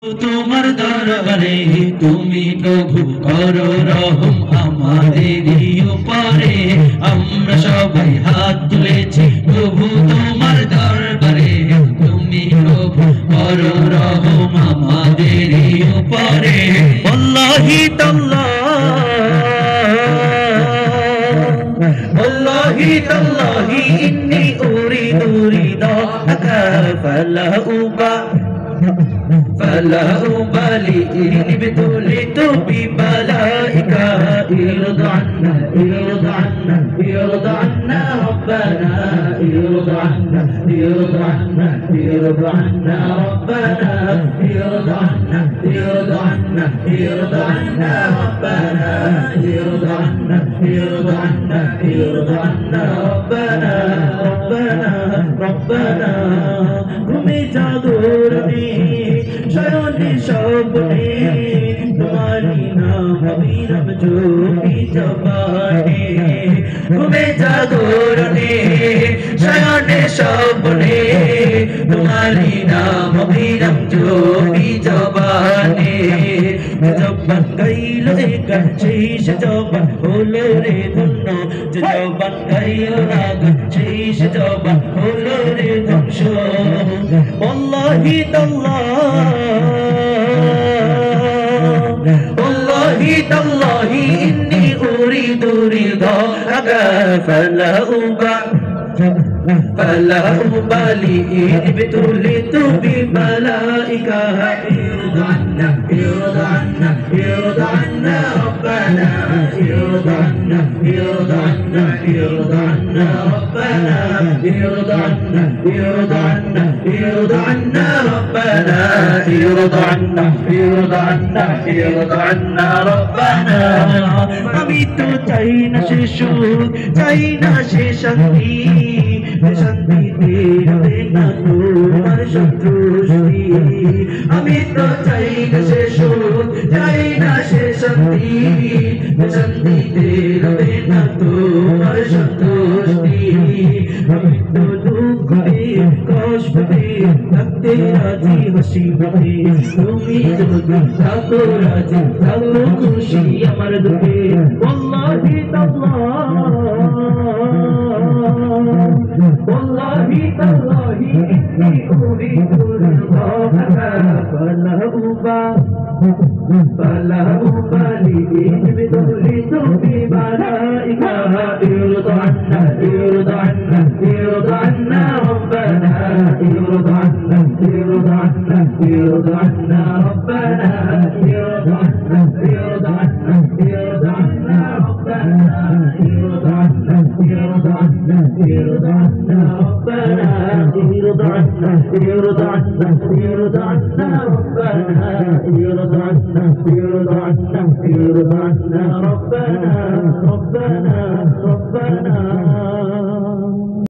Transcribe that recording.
তোমার দরবারে তুমি প্রভু করো রহম আমাদেরই উপরে আমরা সবাই হাত তুলেছি প্রভু তোমার দরবারে তুমি প্রভু করো রহম আমাদেরই উপরে আল্লাহি والله تالله إني أريد رضاك فلا أبالي إن ابتليت ببلائك ارض عنا ربنا ارض عنا ربنا ارض عنا ربنا তুমি জাদুরনি শয়নে সবনে তোমারি নাম অবিরাম জোবি জবানে তুমি জাদুরনি শয়নে সবনে তোমারি নাম অবিরাম জোবি জবানে জবান গাইলো এক শেষ জবান হলো রে ধন্য জবান গাইলো রাগ শেষ জবান হলো রে ধ্বংস والله تالله إني أريد رضاك فلا أبالي إن ابتليت ببلائك ارض عنا ربنا ارض عنا ربنا ارض عنا ربنا আমি তো চাই না সে সুখ চাই না সে শান্তি শান্তিতে রবে না তোমার সন্তুষ্টি আমি তো চাই না সে সুখ চাই না সে শান্তি শান্তিতে রবে না তোমার সন্তুষ্টি আমি তো দুঃখ দিয়ে কষ্ট দিয়ে থাকতে রাজি হাসি মুখে তুমি যদি থাকো রাজি থাকো খুশি আমার দুঃখে والله تالله إني أريد رضاك فلا أبالي إن ابتليت ببلائك ارض عنا ربنا ارض عنا ربنا ربنا